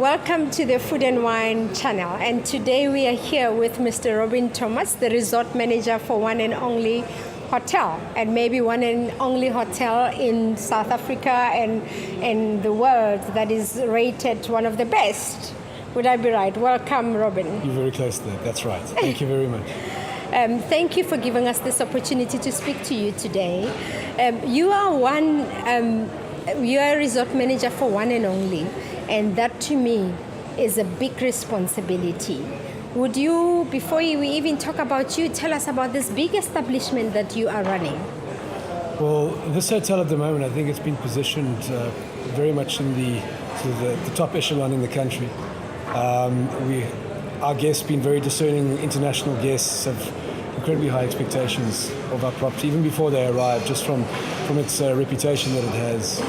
Welcome to the Food and Wine channel, and today we are here with Mr. Robin Thomas, the resort manager for One and Only Hotel, and maybe one and only hotel in South Africa and in the world that is rated one of the best. Would I be right? Welcome, Robin. You're very close to that. That's right. Thank you very much. Thank you for giving us this opportunity to speak to you today. You are a resort manager for One and Only, and that to me is a big responsibility. Would you, before we even talk about you, tell us about this big establishment that you are running? Well, this hotel at the moment, I think it's been positioned very much in the top echelon in the country. Our guests, been very discerning international guests, have incredibly high expectations of our property, even before they arrive, just from its reputation that it has.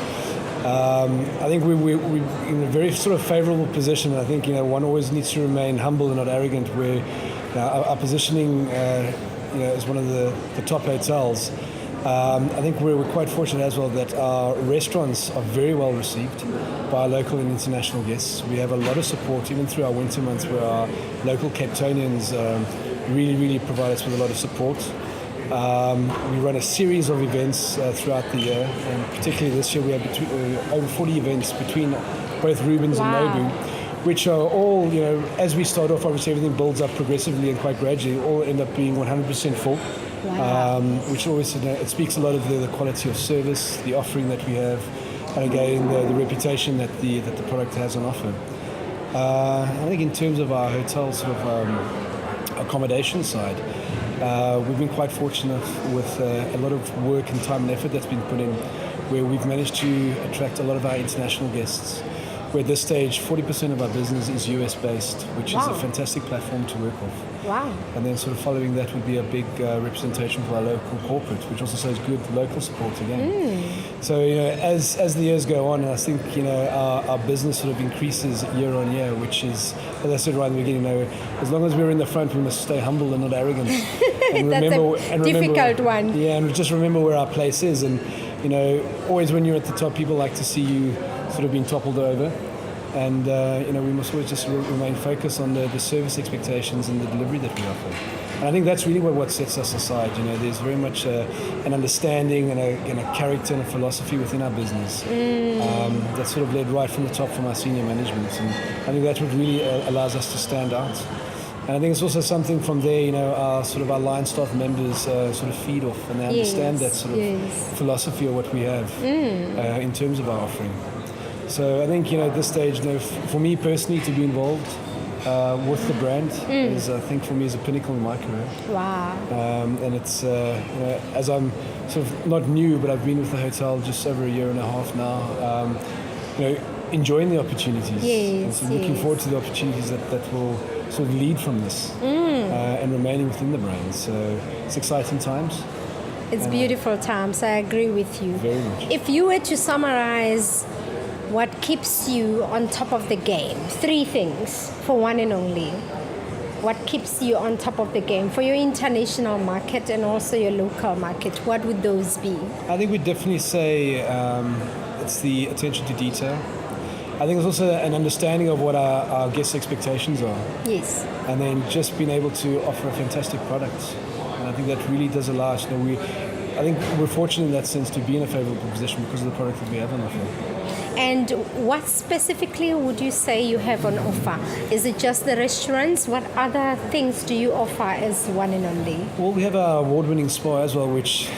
I think we're in a very sort of favourable position. I think one always needs to remain humble and not arrogant. Where our positioning, as one of the top hotels. I think we're quite fortunate as well that our restaurants are very well received by our local and international guests. We have a lot of support, even through our winter months, where our local Capetonians really provide us with a lot of support. We run a series of events throughout the year, and particularly this year we have over 40 events between both Rubens and Nobu, which are all, as we start off, obviously everything builds up progressively and quite gradually, all end up being 100% full. Wow. Which always, it speaks a lot of the quality of service, the offering that we have, and again, the reputation that the product has on offer. I think in terms of our hotel sort of accommodation side, we've been quite fortunate with a lot of work and time and effort that's been put in, where we've managed to attract a lot of our international guests. Where at this stage, 40% of our business is US based, which is a fantastic platform to work off. Wow. And then sort of following that would be a big representation for our local corporate, which also shows good local support again. So, as the years go on, I think, our business sort of increases year on year, which is, as I said right in the beginning, as long as we're in the front, we must stay humble and not arrogant. And That's a difficult one. Yeah, and just remember where our place is. And, always when you're at the top, people like to see you sort of being toppled over. And, we must always just remain focused on the service expectations and the delivery that we offer. And I think that's really what sets us aside. There's very much an understanding and a character and a philosophy within our business that's sort of led right from the top from our senior management. And I think that's what really allows us to stand out. And I think it's also something from there, our line staff members sort of feed off, and they understand that sort of philosophy of what we have in terms of our offering. So I think, at this stage, for me personally, to be involved with the brand is, I think, for me, is a pinnacle in my career. Wow. And it's, as I'm sort of not new, but I've been with the hotel just over a year and a half now, enjoying the opportunities. And so looking forward to the opportunities that will sort of lead from this and remaining within the brand. So it's exciting times. It's beautiful times. I agree with you. Very much. If you were to summarize what keeps you on top of the game, 3 things for One and Only. What keeps you on top of the game for your international market and also your local market? What would those be? I think we'd definitely say it's the attention to detail. I think it's also an understanding of what our guests' expectations are. Yes. And then just being able to offer a fantastic product. And I think that really does allow us, I think we're fortunate in that sense to be in a favourable position because of the product that we have on offer. And what specifically would you say you have on offer? Is it just the restaurants? What other things do you offer as One and Only? Well, we have our award-winning spa as well, which,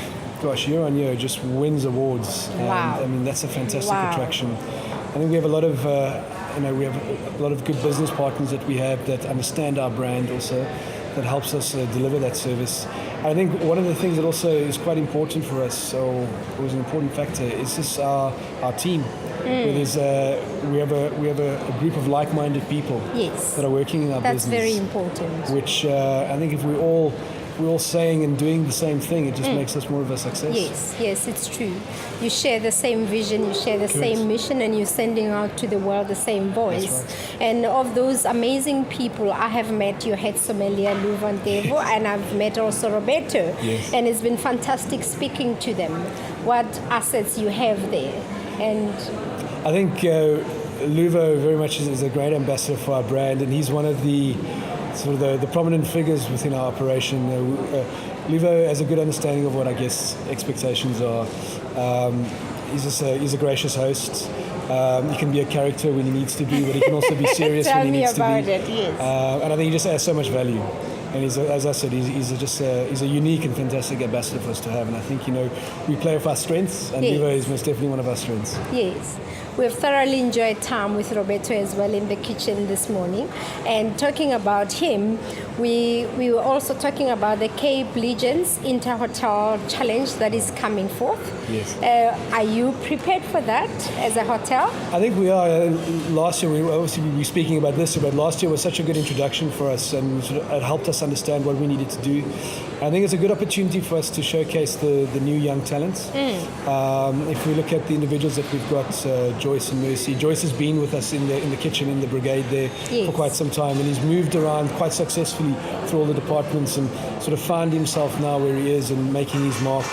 year on year just wins awards. Wow. And, I mean, that's a fantastic attraction. I think we have a lot of, we have a lot of good business partners that we have that understand our brand also, that helps us deliver that service. I think one of the things that also is quite important for us, or was an important factor, is just our team. We have a group of like-minded people that are working in our business. That's very important. Which I think if we're all saying and doing the same thing, it just makes us more of a success. Yes, it's true. You share the same vision, you share the same mission, and you're sending out to the world the same voice. Right. And of those amazing people, I have met your head sommelier, Lou Van Devo, and I've met also Roberto. Yes. And it's been fantastic speaking to them. What assets you have there. And I think Luvo very much is a great ambassador for our brand, and he's one of the sort of the prominent figures within our operation. Luvo has a good understanding of what our guests' expectations are. He's a gracious host. He can be a character when he needs to be, but he can also be serious when he needs to be. Tell me about it, yes. And I think he just adds so much value. And as I said, he's a unique and fantastic ambassador for us to have. And I think, we play off our strengths, and Yes. Luvo is most definitely one of our strengths. Yes. We've thoroughly enjoyed time with Roberto as well in the kitchen this morning. And talking about him, we were also talking about the Cape Legends Inter-Hotel Challenge that is coming forth. Yes. Are you prepared for that as a hotel? I think we are. Last year, we'll be speaking about this, but last year was such a good introduction for us, and it helped us understand what we needed to do. I think it's a good opportunity for us to showcase the new young talents. If we look at the individuals that we've got, Joyce and Mercy. Joyce has been with us in the kitchen, in the brigade there Yes. for quite some time, and he's moved around quite successfully through all the departments and sort of found himself now where he is and making his mark.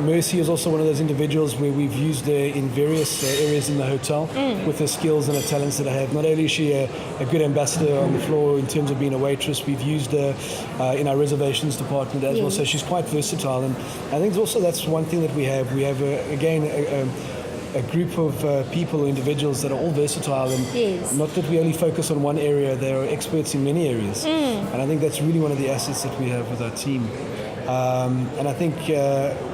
Mercy is also one of those individuals where we've used her in various areas in the hotel with her skills and her talents that I have. Not only is she a good ambassador on the floor in terms of being a waitress, we've used her in our reservations department as well. So she's quite versatile, and I think also that's one thing that we have. We have a group of people or individuals that are all versatile, and Yes. not that we only focus on one area, they are experts in many areas. And I think that's really one of the assets that we have with our team. And I think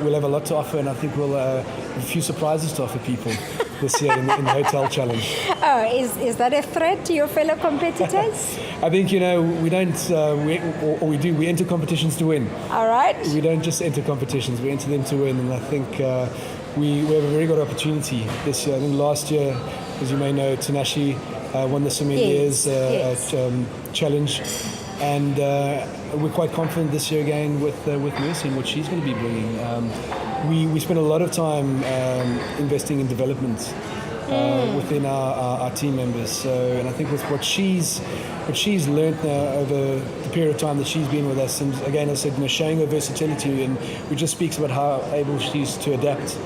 we'll have a lot to offer, and I think we'll have a few surprises to offer people this year in the Hotel Challenge. Oh, is that a threat to your fellow competitors? I think, we don't, we enter competitions to win. All right. We don't just enter competitions, we enter them to win, and I think we have a very good opportunity this year. I think last year, as you may know, Tanashi won the Sommeliers Challenge, and we're quite confident this year again with Mercy and what she's going to be bringing. We spend a lot of time investing in development within our team members. And I think with what she's learned now over the period of time that she's been with us, and again, I said, showing her versatility, and which just speaks about how able she is to adapt.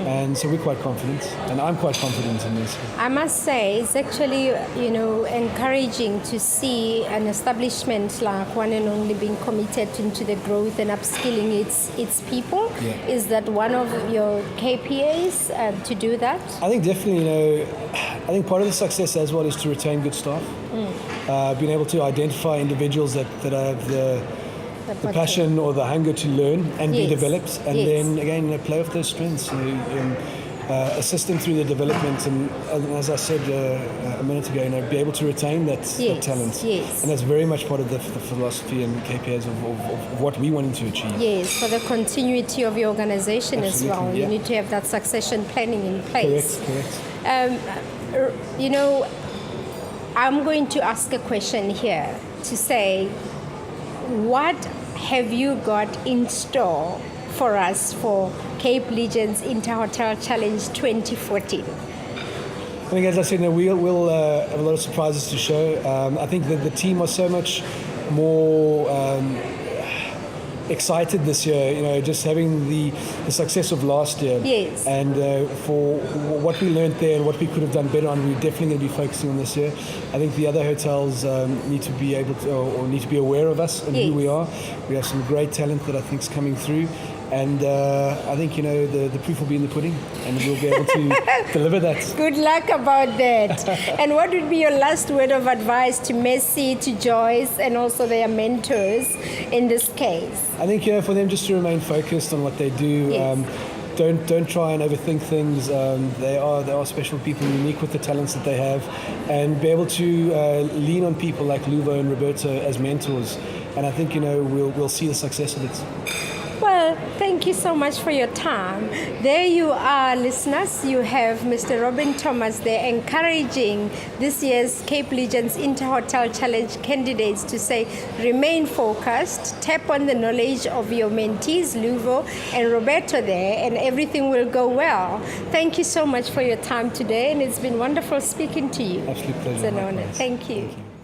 And so we're quite confident, and I'm quite confident in this. I must say, it's actually, encouraging to see an establishment like One and Only being committed into the growth and upskilling its people. Yeah. Is that one of your KPIs to do that? I think definitely, I think part of the success as well is to retain good staff. Being able to identify individuals that have the passion or the hunger to learn and be developed, and then again play off those strengths, assist them through their development, and as I said a minute ago, be able to retain that talent. Yes. And that's very much part of the philosophy and KPIs of what we wanted to achieve. Yes, for the continuity of your organization as well. Yeah. You need to have that succession planning in place. Correct. I'm going to ask a question here to say, what have you got in store for us for Cape Legends Inter-Hotel Challenge 2014? I think, as I said, we'll have a lot of surprises to show. I think that the team are so much more excited this year, just having the success of last year. Yes. And for what we learned there and what we could have done better on, we're definitely going to be focusing on this year. I think the other hotels need to be able to, or need to be aware of us and who we are. We have some great talent that I think is coming through. And I think, the proof will be in the pudding, and we'll be able to deliver that. Good luck about that. And what would be your last word of advice to Mercy, to Joyce, and also their mentors in this case? I think, for them just to remain focused on what they do. Yes. Don't try and overthink things. They are special people, unique with the talents that they have, and be able to lean on people like Luvo and Roberto as mentors. And I think, we'll see the success of it. Well, thank you so much for your time. There you are, listeners. You have Mr. Robin Thomas there encouraging this year's Cape Legends Inter-Hotel Challenge candidates to say, remain focused, tap on the knowledge of your mentees, Luvo and Roberto there, and everything will go well. Thank you so much for your time today, and it's been wonderful speaking to you. Absolute pleasure. It's an honor. Likewise. Thank you. Thank you.